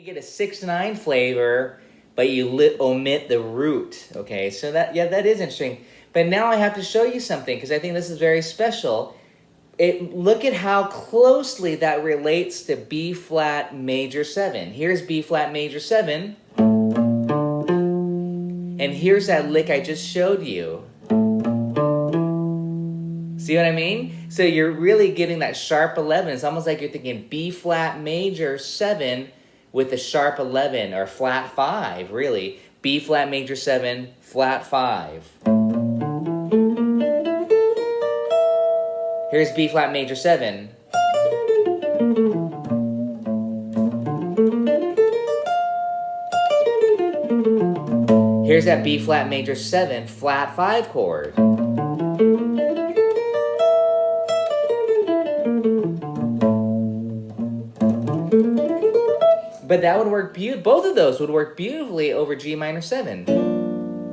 You get a 6/9 flavor, but you omit the root. Okay, so that is interesting. But now I have to show you something because I think this is very special. Look at how closely that relates to B flat major 7. Here's B flat major 7. And here's that lick I just showed you. See what I mean? So you're really getting that sharp 11. It's almost like you're thinking B flat major 7 with a sharp 11 or flat 5, really. B flat major 7, flat 5. Here's B flat major 7. Here's that B flat major 7 flat 5 chord. But that would work both of those would work beautifully over G minor 7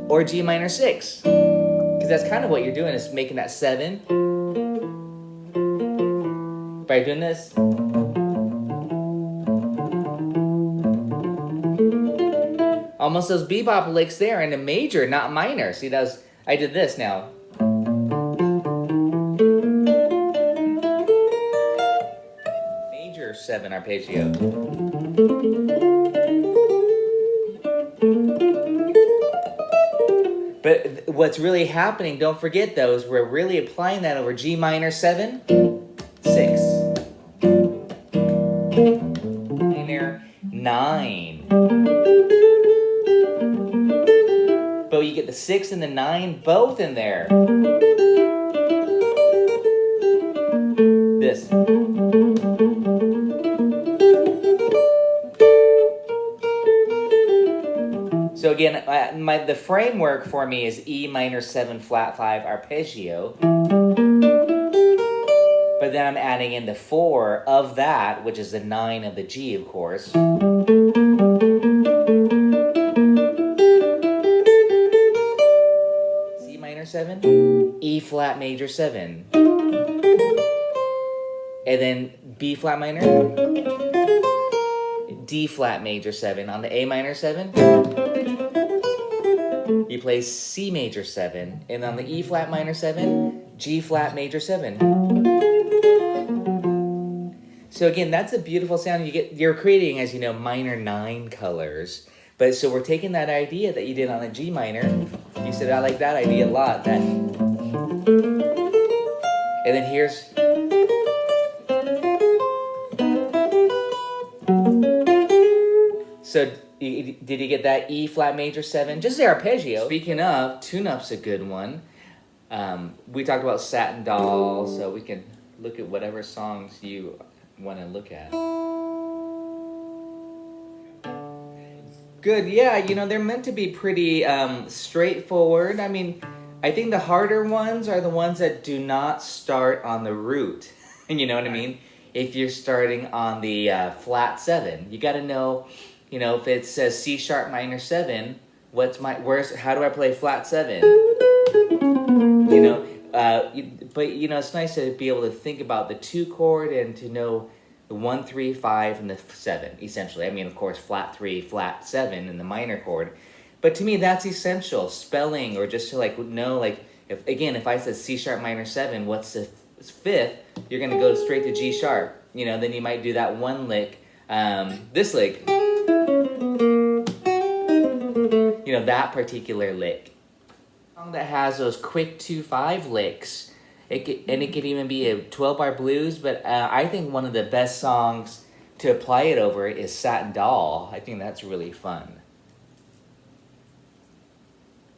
or G minor 6. Because that's kind of what you're doing, is making that 7 by doing this. Almost those bebop licks there in a major, not minor. See, I did this now. Major 7 arpeggio. But what's really happening, don't forget though, is we're really applying that over G minor 7, 6. Minor 9. But you get the 6 and the 9 both in there. This. So again, the framework for me is E minor 7 flat 5 arpeggio. But then I'm adding in the 4 of that, which is the 9 of the G, of course. C minor 7, E flat major 7. And then B flat minor, D flat major 7. On the A minor 7, you play C major 7. And on the E flat minor 7, G flat major 7. So again, that's a beautiful sound. You're creating, as you know, minor 9 colors. But so we're taking that idea that you did on a G minor. You said, I like that idea a lot. And then here's... So did you get that E flat major 7? Just the arpeggio. Speaking of, tune-up's a good one. We talked about Satin Doll, so we can look at whatever songs you want to look at. Good, yeah, they're meant to be pretty straightforward. I mean, I think the harder ones are the ones that do not start on the root. And you know what I mean? If you're starting on the flat 7, you got to know... if it says C sharp minor 7, how do I play flat 7? But it's nice to be able to think about the 2 chord and to know the 1, 3, 5, and the 7, essentially. I mean, of course, flat 3, flat 7 in the minor chord. But to me, that's essential. Spelling, or just to know, if I said C sharp minor 7, what's the 5th? You're going to go straight to G sharp. Then you might do that one lick, this lick. That particular lick. A song that has those quick 2/5 licks, it could even be a 12-bar blues, but I think one of the best songs to apply it over is Satin Doll. I think that's really fun.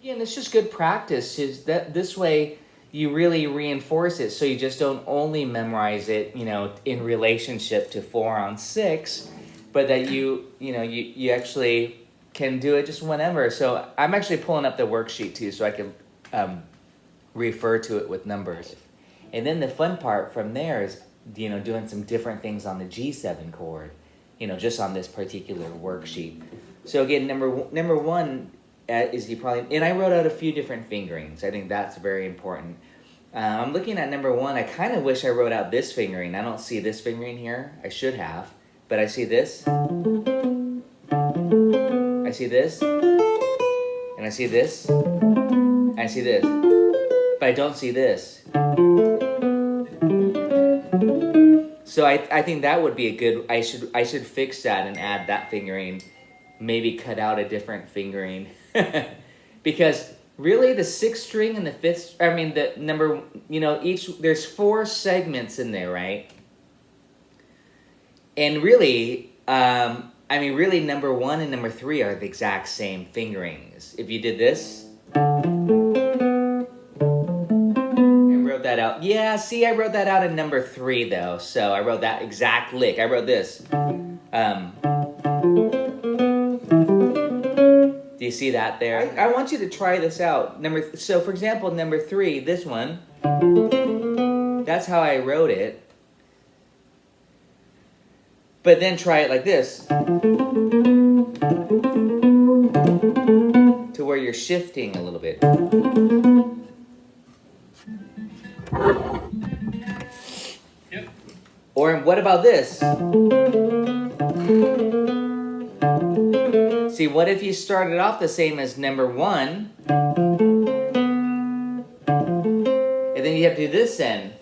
Again, it's just good practice. This way you really reinforce it, so you just don't only memorize it, in relationship to 4 on 6, but that you actually can do it just whenever. So I'm actually pulling up the worksheet too, so I can refer to it with numbers. And then the fun part from there is, doing some different things on the G7 chord, just on this particular worksheet. So again, number one is and I wrote out a few different fingerings. I think that's very important. I'm looking at number 1. I kind of wish I wrote out this fingering. I don't see this fingering here. I should have, but I see this. I see this, and I see this, and I see this, but I don't see this. So I think that would be a good, I should fix that and add that fingering, maybe cut out a different fingering. Because really the 6th string and the 5th, I mean the number, you know, there's 4 segments in there, right? And really, I mean really number 1 and number 3 are the exact same fingerings. If you did this, that out. Yeah, see, I wrote that out in number 3 though. So I wrote that exact lick. I wrote this. Do you see that there? I want you to try this out. So for example, number 3, this one, that's how I wrote it. But then try it like this. To where you're shifting a little bit. Yep. Or what about this? See, what if you started off the same as number 1, and then you have to do this then?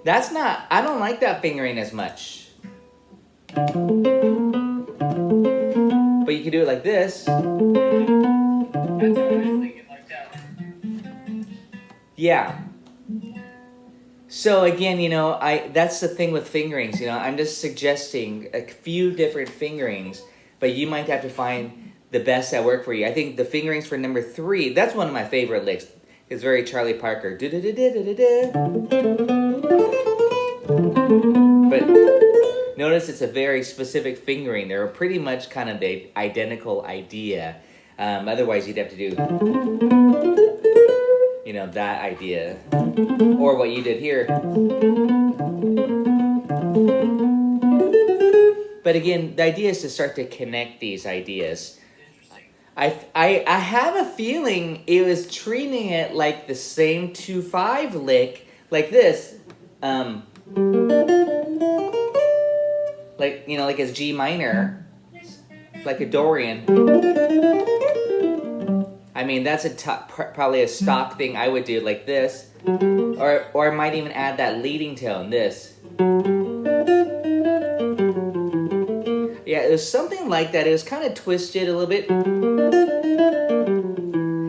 That's not, I don't like that fingering as much. But you can do it like this. Yeah. So again, you know, that's the thing with fingerings, you know, I'm just suggesting a few different fingerings, but you might have to find the best that work for you. I think the fingerings for number 3, that's one of my favorite licks. It's very Charlie Parker. But notice it's a very specific fingering. They're pretty much kind of the identical idea. Otherwise, you'd have to do, you know, that idea. Or what you did here. But again, the idea is to start to connect these ideas. I have a feeling it was treating it like the same 2-5 lick, like this. Like, you know, like as G minor, like a Dorian. I mean, that's probably a stock thing I would do like this. Or I might even add that leading tone, this. Yeah, it was something like that. It was kind of twisted a little bit.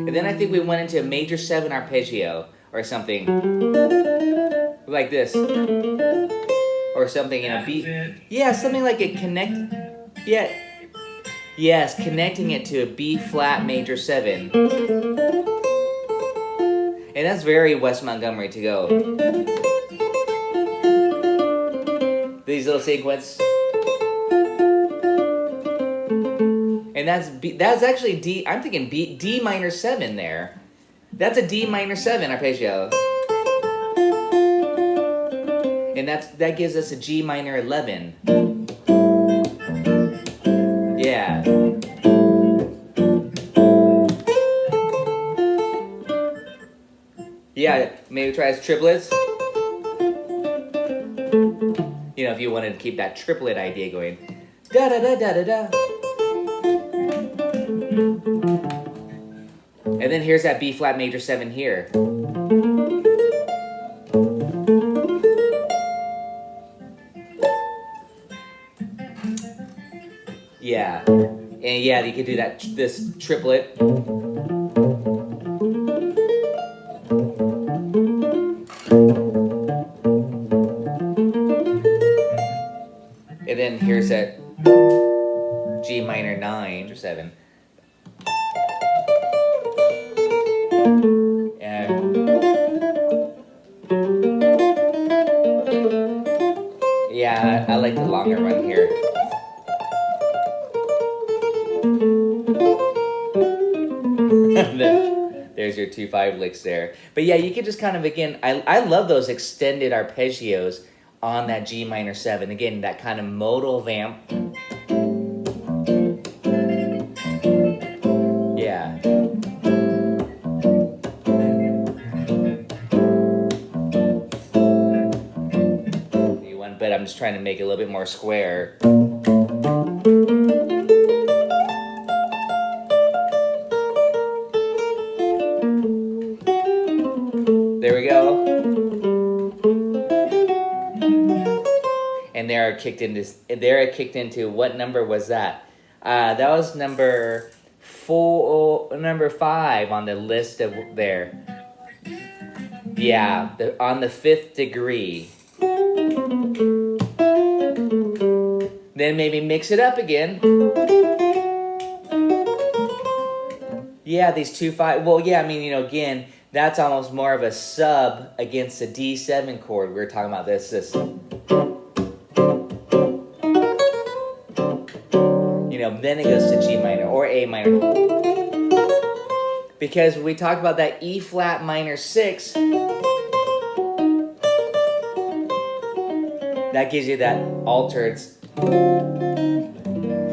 And then I think we went into a major 7 arpeggio or something. Like this. Or something, you know, B. Yeah, something like it connect. Yeah. Yes, connecting it to a B flat major 7. And that's very Wes Montgomery to go. These little sequence. And that's actually D, I'm thinking D minor 7 there. That's a D minor 7 arpeggio. And that gives us a G minor 11. Yeah. Yeah, maybe try as triplets. You know, if you wanted to keep that triplet idea going. Da da da da da da. And then here's that B flat major 7 here. Yeah. And yeah, you could do that, this triplet. And then here's that G minor 9 or 7. Yeah, I like the longer run here. There's your 2-5 licks there. But yeah, you could just kind of, again, I love those extended arpeggios on that G minor 7. Again, that kind of modal vamp. Yeah. But I'm just trying to make it a little bit more square. There we go. And there it kicked into what number was that? That was number 5 on the list of there. Yeah, on the 5th degree. Then maybe mix it up again. Yeah, these 2-5. Well, yeah, I mean, again, that's almost more of a sub against the D7 chord. We were talking about this. Then it goes to G minor or A minor. Because we talked about that E flat minor 6, that gives you that altered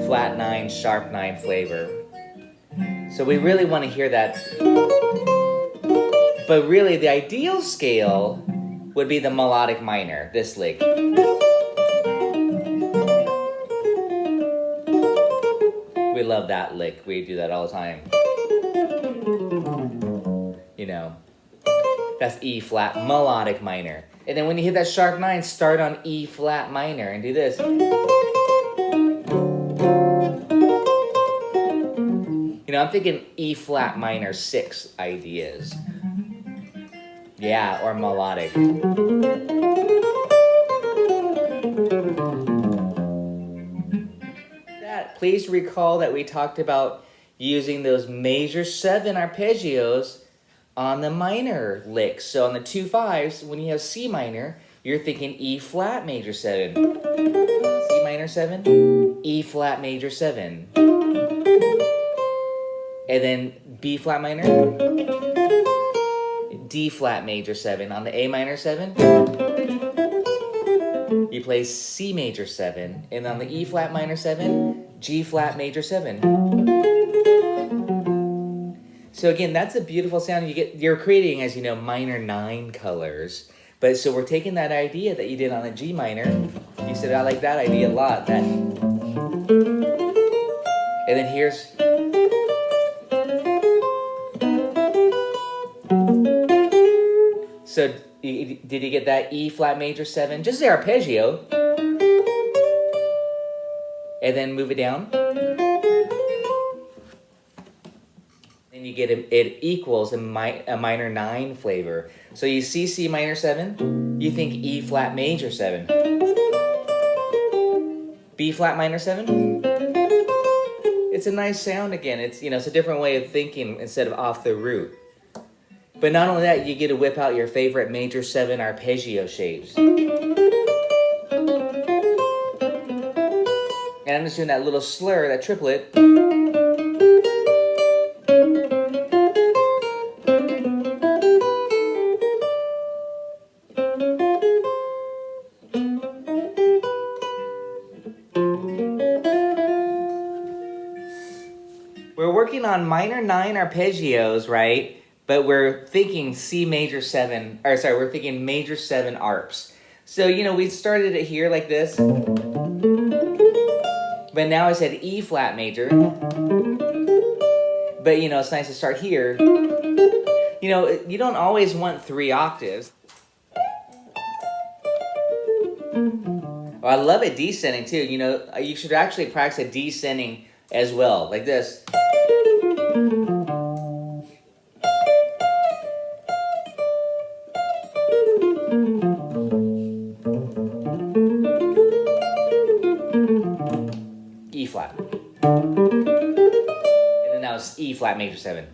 flat 9, sharp 9 flavor. So we really want to hear that. But really, the ideal scale would be the melodic minor, this lick. We love that lick. We do that all the time. That's E flat melodic minor. And then when you hit that sharp 9, start on E flat minor and do this. I'm thinking E flat minor 6 ideas. Yeah, or melodic. Please recall that we talked about using those major 7 arpeggios on the minor licks. So on the 2-5s, when you have C minor, you're thinking E flat major 7. C minor 7, E flat major 7. And then B flat minor, D flat major 7. On the A minor 7, you play C major 7. And on the E flat minor 7, G flat major 7. So again, that's a beautiful sound. You're creating, as you know, minor 9 colors. But so we're taking that idea that you did on the G minor. You said, I like that idea a lot. And then here's. So did you get that E flat major 7? Just the arpeggio. And then move it down. And you get it equals a minor 9 flavor. So you see C minor 7, you think E flat major 7. B flat minor 7. It's a nice sound again. It's it's a different way of thinking instead of off the root. But not only that, you get to whip out your favorite major 7 arpeggio shapes. And I'm just doing that little slur, that triplet. We're working on minor 9 arpeggios, right? But we're thinking C major 7, or sorry, we're thinking major 7 arps. So, we started it here like this. But now I said E flat major. But, it's nice to start here. You don't always want 3 octaves. Oh, I love it descending too. You should actually practice a descending as well, like this. E flat. And then that was E flat major 7.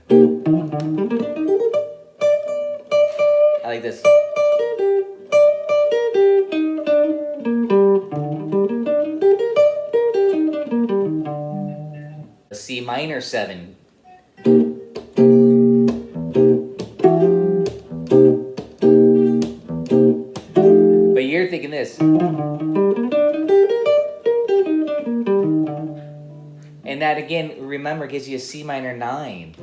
I like this. C minor 7. But you're thinking this. And that again, remember, gives you a C minor 9.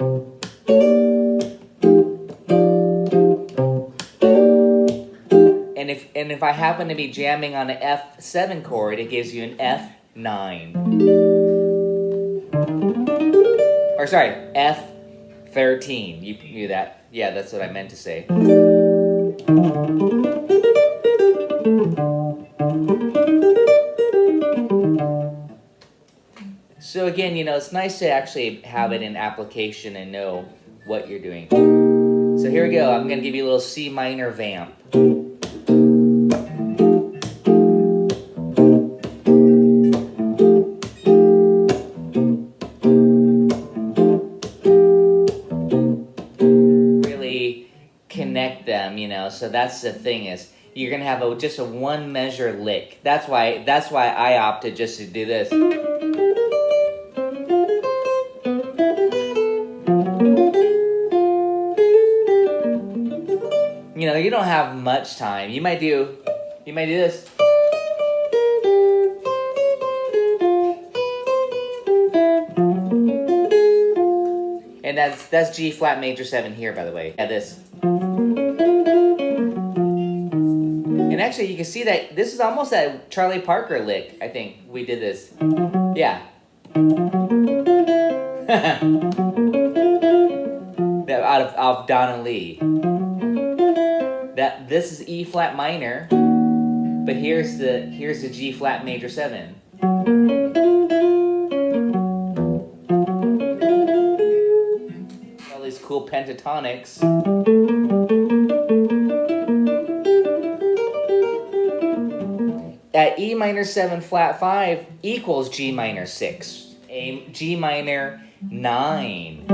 And and if I happen to be jamming on an F7 chord, it gives you an F9. Or sorry, F13. You knew that. Yeah, that's what I meant to say. So again, you know, it's nice to actually have it in application and know what you're doing. So here we go. I'm going to give you a little C minor vamp. Really connect them, you know. So that's the thing is you're going to have just a one measure lick. That's why I opted just to do this. You know, you don't have much time. You might do this. And that's G flat major 7 here, by the way. Yeah, this. And actually, you can see that this is almost that Charlie Parker lick. I think we did this. Yeah. Out of Donna Lee. This is E flat minor, but here's the G flat major 7. All these cool pentatonics. At E minor 7 flat 5 equals G minor 6, a G minor 9.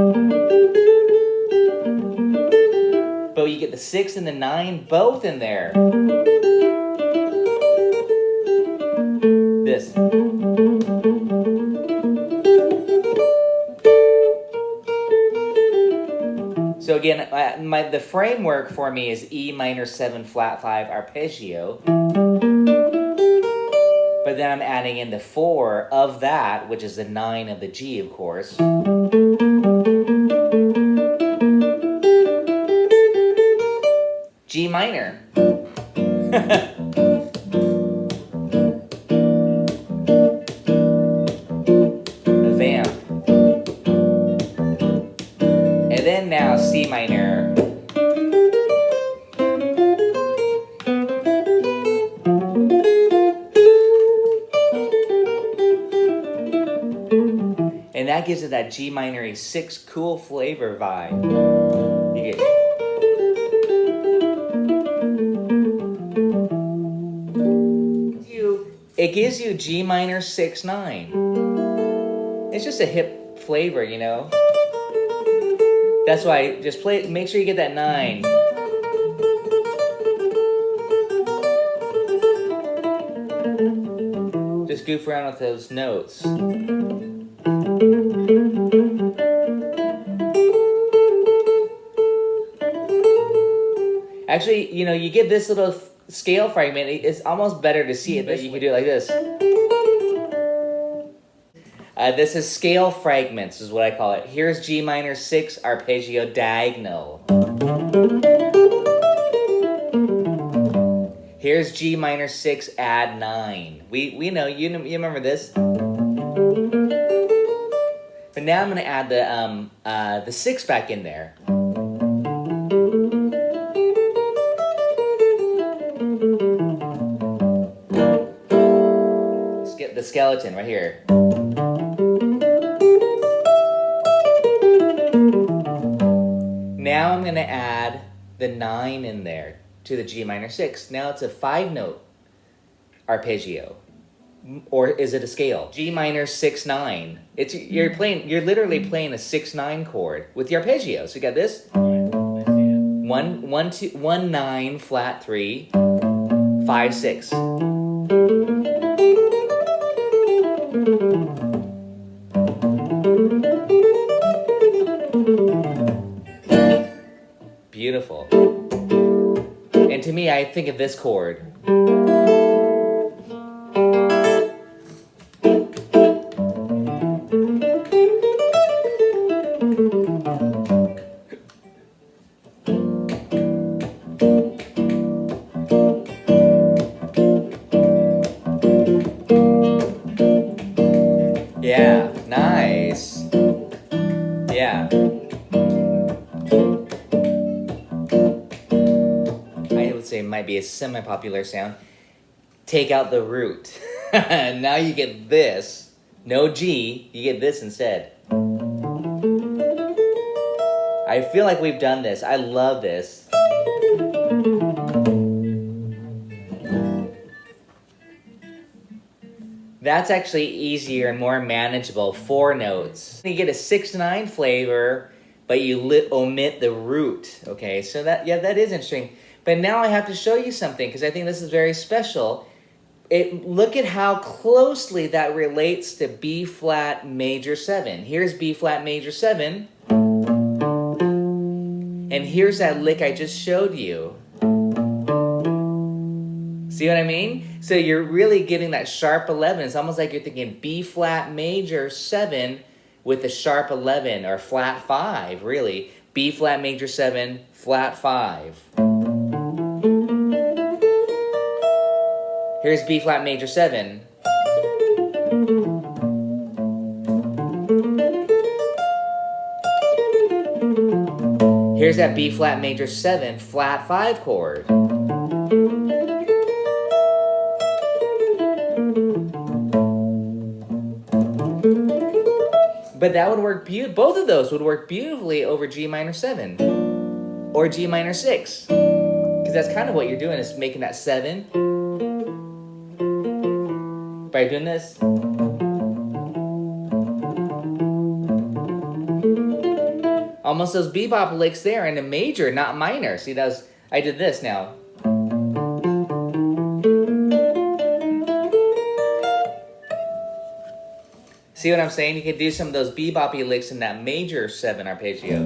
But you get the 6 and the 9 both in there. This. So again, the framework for me is E minor 7 flat 5 arpeggio. But then I'm adding in the 4 of that, which is the 9 of the G, of course. G minor. The vamp. And then now C minor. And that gives it that G minor 6 cool flavor vibe. You get it gives you G minor 6 9. It's just a hip flavor, you know. That's why just make sure you get that 9. Just goof around with those notes. Actually, you know, you get this little scale fragment, it's almost better to see it, but you can do it like this. This is scale fragments, is what I call it. Here's G minor 6 arpeggio diagonal. Here's G minor 6 add 9. We know, you remember this? But now I'm going to add the 6 back in there. The skeleton right here. Now I'm going to add the 9 in there to the G minor 6. Now it's a 5-note arpeggio. Or is it a scale? G minor 6 9. You're literally playing a 6-9 chord with the arpeggio. So you got this 1 9 flat 3 5 6. Beautiful. And to me, I think of this chord. semi-popular sound. Take out the root. Now you get this. No G, you get this instead. I feel like we've done this. I love this. That's actually easier and more manageable. 4 notes. You get a 6/9 flavor, but you omit the root. Okay, so that is interesting. But now I have to show you something because I think this is very special. Look at how closely that relates to B flat major 7. Here's B flat major 7. And here's that lick I just showed you. See what I mean? So you're really getting that sharp 11. It's almost like you're thinking B flat major 7 with a sharp 11 or flat 5, really. B flat major 7, flat 5. Here's B flat major 7. Here's that B flat major 7 flat 5 chord. But that would work both of those would work beautifully over G minor 7 or G minor 6. Because that's kind of what you're doing, is making that 7 by doing this. Almost those bebop licks there in a major, not minor. See, I did this now. See what I'm saying? You can do some of those beboppy licks in that major 7 arpeggio.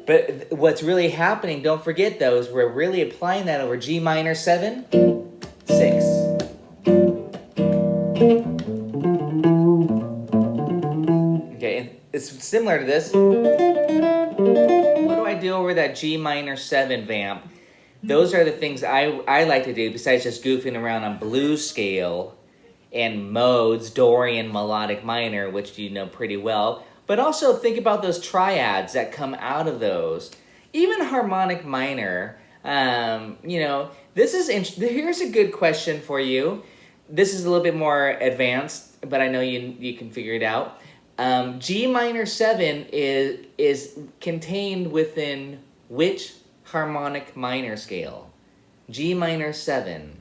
But what's really happening, don't forget though, is we're really applying that over G minor 7, 6. Okay, it's similar to this. What do I do over that G minor 7 vamp? Those are the things I like to do besides just goofing around on blues scale and modes, Dorian, melodic minor, which you know pretty well. But also think about those triads that come out of those. Even harmonic minor, you know, here's a good question for you. This is a little bit more advanced, but I know you can figure it out. G minor 7 is contained within which harmonic minor scale? G minor 7.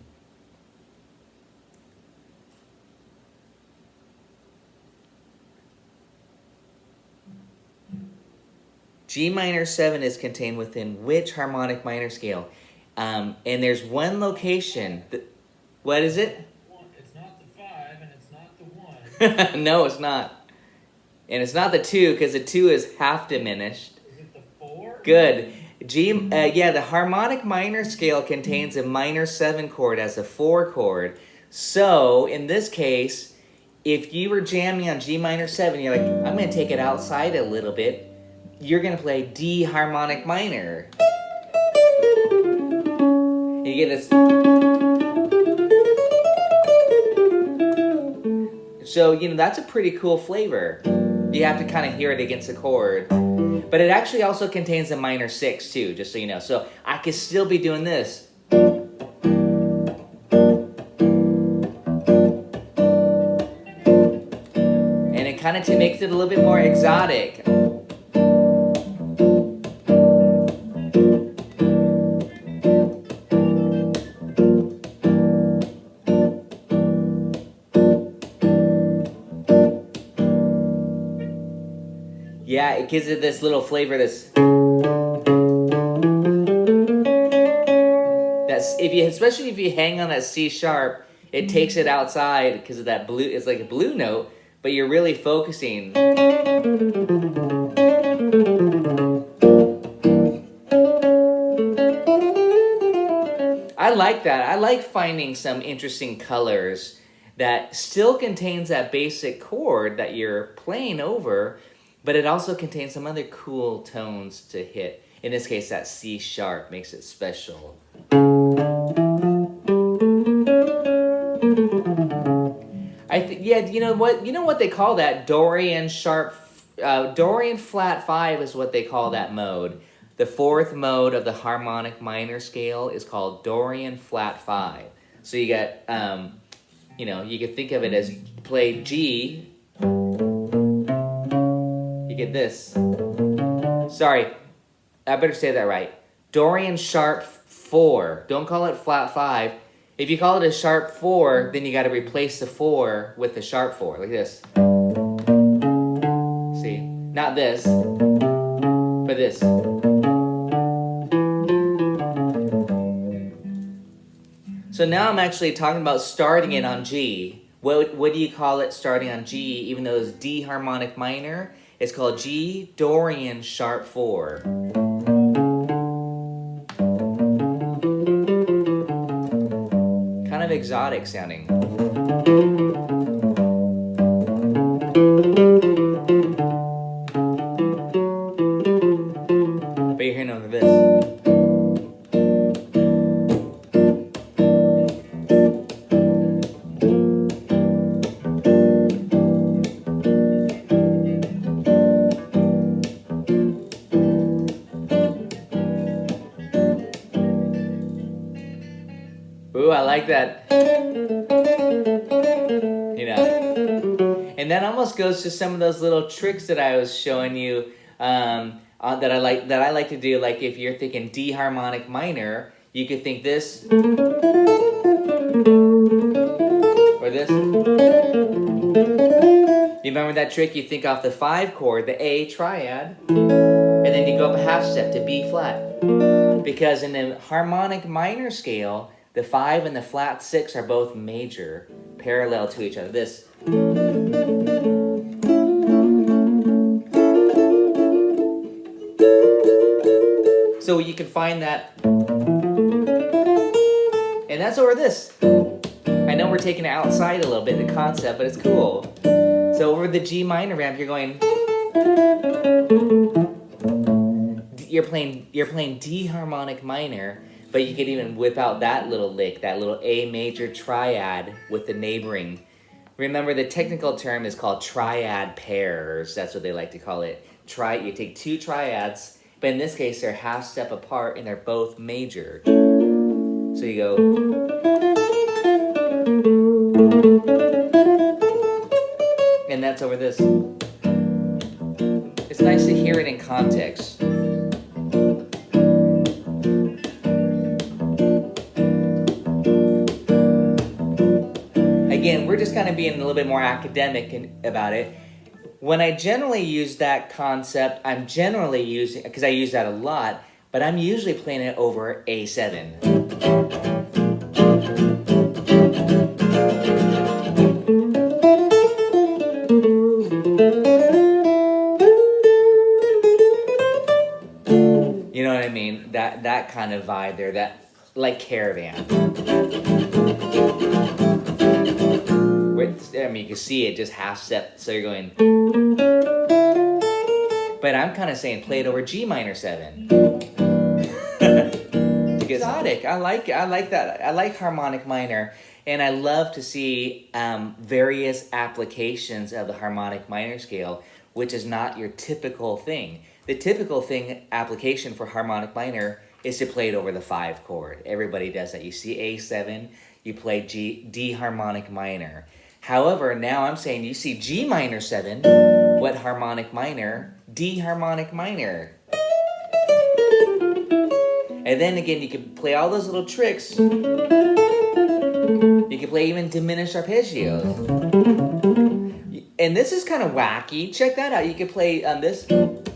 G minor 7 is contained within which harmonic minor scale? And there's one location. What is it? It's not the 5 and it's not the 1. No, it's not. And it's not the 2 because the 2 is half diminished. Is it the 4? Good. The harmonic minor scale contains a minor 7 chord as a 4 chord. So, in this case, if you were jamming on G minor 7, you're like, I'm going to take it outside a little bit. You're going to play D harmonic minor. And you get this. So, you know, that's a pretty cool flavor. You have to kind of hear it against the chord. But it actually also contains a minor 6 too, just so you know. So I could still be doing this. And it kind of makes it a little bit more exotic. Yeah, it gives it this little flavor. Especially if you hang on that C sharp, it takes it outside because of that blue. It's like a blue note, but you're really focusing. I like that. I like finding some interesting colors that still contains that basic chord that you're playing over, but it also contains some other cool tones to hit. In this case, that C sharp makes it special. You know what they call that? Dorian sharp Dorian flat 5 is what they call that mode. The fourth mode of the harmonic minor scale is called Dorian flat 5. So you got, you can think of it as play G. You get this. Sorry, I better say that right. Dorian sharp 4. Don't call it flat 5. If you call it a sharp 4, then you got to replace the 4 with the sharp 4, like this. See? Not this, but this. So now I'm actually talking about starting it on G. What do you call it starting on G, even though it's D harmonic minor? It's called G Dorian sharp 4. Kind of exotic sounding. But you're hearing over this. Ooh, I like that. And that almost goes to some of those little tricks that I was showing you that I like to do. Like if you're thinking D harmonic minor, you could think this or this. You remember that trick? You think off the 5 chord, the A triad, and then you go up a half step to B flat. Because in the harmonic minor scale, the 5 and the flat 6 are both major, parallel to each other. This. So you can find that. And that's over this. I know we're taking it outside a little bit, the concept, but it's cool. So over the G minor ramp, you're going. You're playing D harmonic minor. But you could even whip out that little lick, that little A major triad with the neighboring. Remember, the technical term is called triad pairs. That's what they like to call it. You take 2 triads, but in this case, they're half step apart and they're both major. So you go. And that's over this. It's nice to hear it in context. Again, we're just kind of being a little bit more academic about it. When I generally use that concept, I'm generally using, because I use that a lot, but I'm usually playing it over A7. You know what I mean? That kind of vibe there, that like Caravan. I mean, you can see it just half step, so you're going. But I'm kind of saying play it over G minor 7. Exotic. I like that. I like harmonic minor, and I love to see various applications of the harmonic minor scale, which is not your typical thing. The typical application for harmonic minor is to play it over the 5 chord. Everybody does that. You see A7, you play D harmonic minor. However, now I'm saying you see G minor 7, what harmonic minor? D harmonic minor. And then again, you can play all those little tricks. You can play even diminished arpeggios. And this is kind of wacky. Check that out. You can play this. But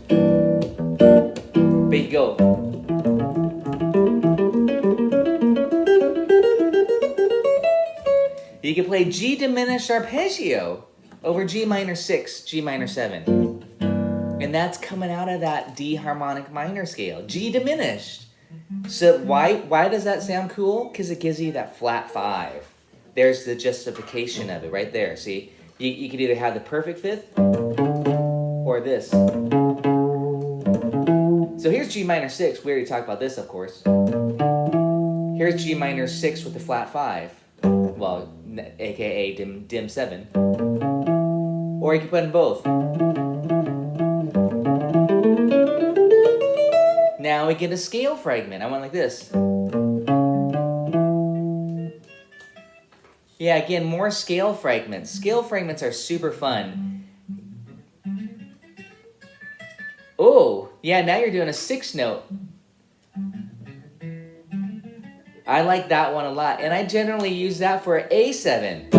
you go. You can play G diminished arpeggio over G minor 6, G minor 7. And that's coming out of that D harmonic minor scale. G diminished. So why does that sound cool? Because it gives you that flat 5. There's the justification of it right there. See, you could either have the perfect 5th or this. So here's G minor 6. We already talked about this, of course. Here's G minor 6 with the flat 5. Well, aka dim 7. Or you can put in both. now we get a scale fragment. I went like this. Yeah, again, more scale fragments. Scale fragments are super fun. Oh, yeah, now you're doing a 6th note. I like that one a lot, and I generally use that for A7.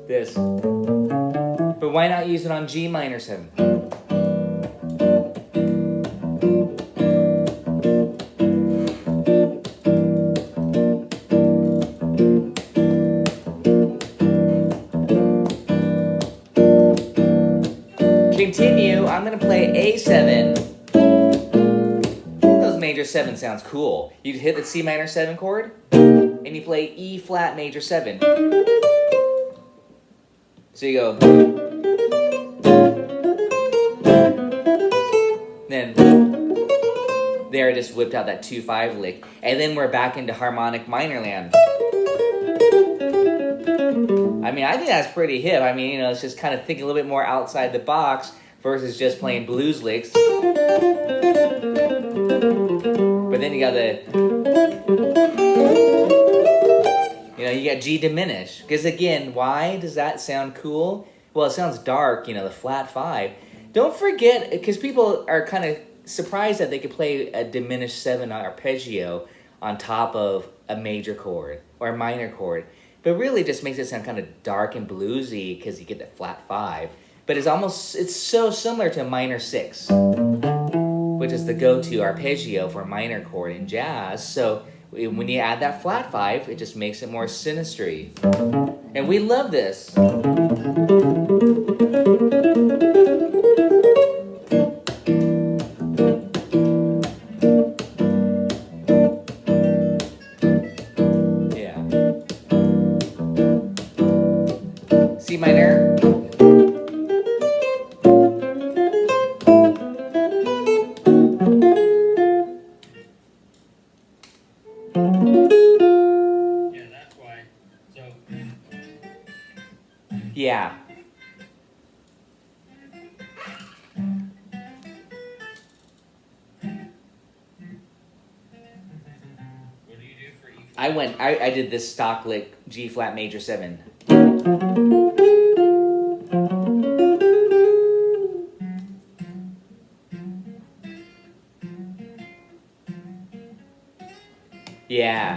This. But why not use it on G minor 7? Continue, I'm gonna play A7. Those major 7 sounds cool. You hit the C minor 7 chord, and you play E flat major 7. So you go. Then, there I just whipped out that 2-5 lick. And then we're back into harmonic minor land. I mean, I think that's pretty hip. I mean, you know, it's just kind of think a little bit more outside the box versus just playing blues licks. But then you got the, you know, you got G diminish. Because again, why does that sound cool? Well, it sounds dark, you know, the flat 5. Don't forget, because people are kind of surprised that they could play a diminished 7 arpeggio on top of a major chord or a minor chord. But really just makes it sound kind of dark and bluesy because you get that flat 5. But it's so similar to a minor 6, which is the go-to arpeggio for a minor chord in jazz. So when you add that flat 5, it just makes it more sinistry. And we love this. C minor. Yeah, that's why. So. Yeah. What do you do for E flat? I did this stock lick G flat major 7. Yeah.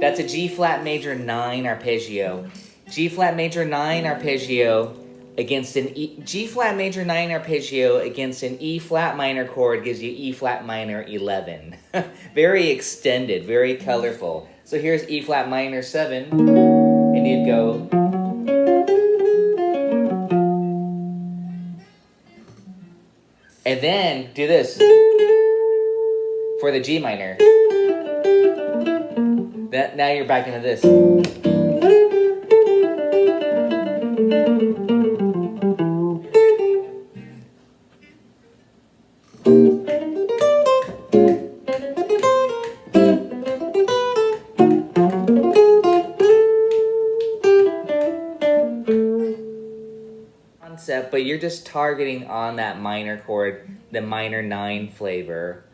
That's a G flat major 9 arpeggio. G flat major 9 arpeggio against an G flat major 9 arpeggio against an E flat minor chord gives you E flat minor 11. Very extended, very colorful. So here's E flat minor 7, and you'd go. And then do this for the G minor. Now you're back into this. Concept, but you're just targeting on that minor chord, the minor 9 flavor.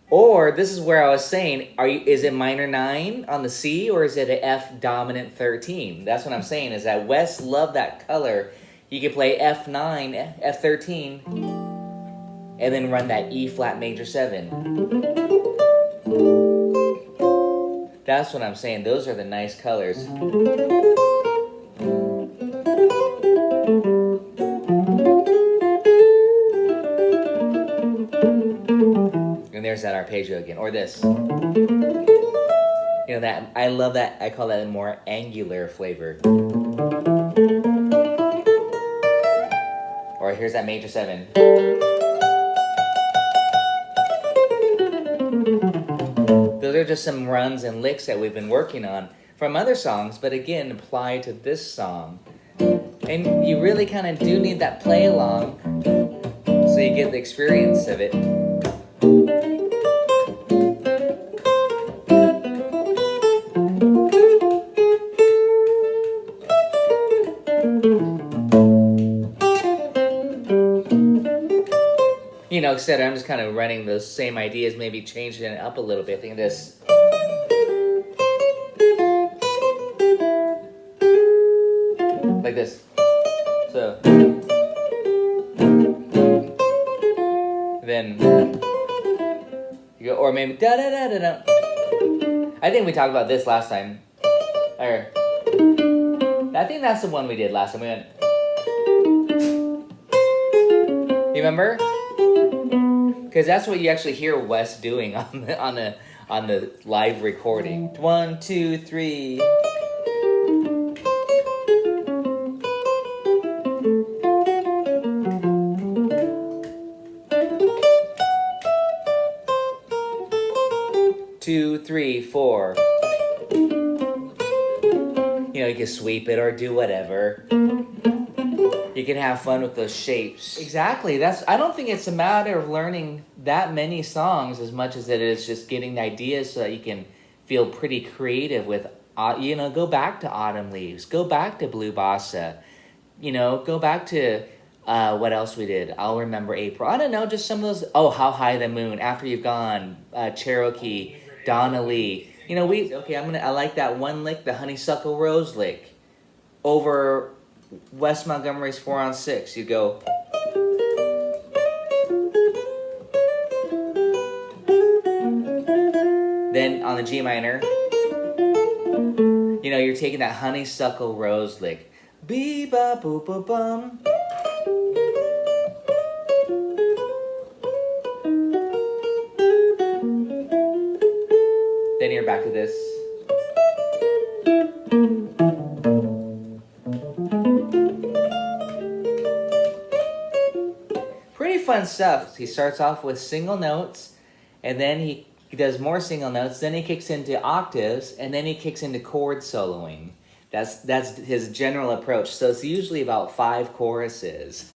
Or this is where I was saying, is it minor 9 on the C or is it an F dominant 13? That's what I'm saying, is that Wes loved that color. You could play F9, F13, and then run that E flat major 7. That's what I'm saying. Those are the nice colors. And there's that arpeggio again, or this. You know, that I love that. I call that a more angular flavor. Or here's that major 7. Those are just some runs and licks that we've been working on from other songs, but again, apply to this song. And you really kind of do need that play along so you get the experience of it. like I said, I'm just kind of running those same ideas, maybe changing it up a little bit. Think of this. Like this. So. Then you go, or maybe da da da da da. I think we talked about this last time. Or, I think that's the one we did last time. We went. You remember? Because that's what you actually hear Wes doing on the live recording. 1, 2, 3. Two, three, 4. You know, you can sweep it or do whatever. You can have fun with those shapes. Exactly. I don't think it's a matter of learning that many songs as much as it is just getting the ideas so that you can feel pretty creative with, you know, go back to Autumn Leaves. Go back to Blue Bossa. You know, go back to, what else we did? I'll remember April. I don't know, just some of those. Oh, How High the Moon, After You've Gone, Cherokee, Donna Lee. You know, I like that one lick, the Honeysuckle Rose lick, over Wes Montgomery's 4 on 6. You go. Then on the G minor, you know, you're taking that Honeysuckle Rose lick. Bee ba boo ba bum. Then you're back to this. Pretty fun stuff. He starts off with single notes, and then he does more single notes, then he kicks into octaves, and then he kicks into chord soloing. That's his general approach. So it's usually about 5 choruses.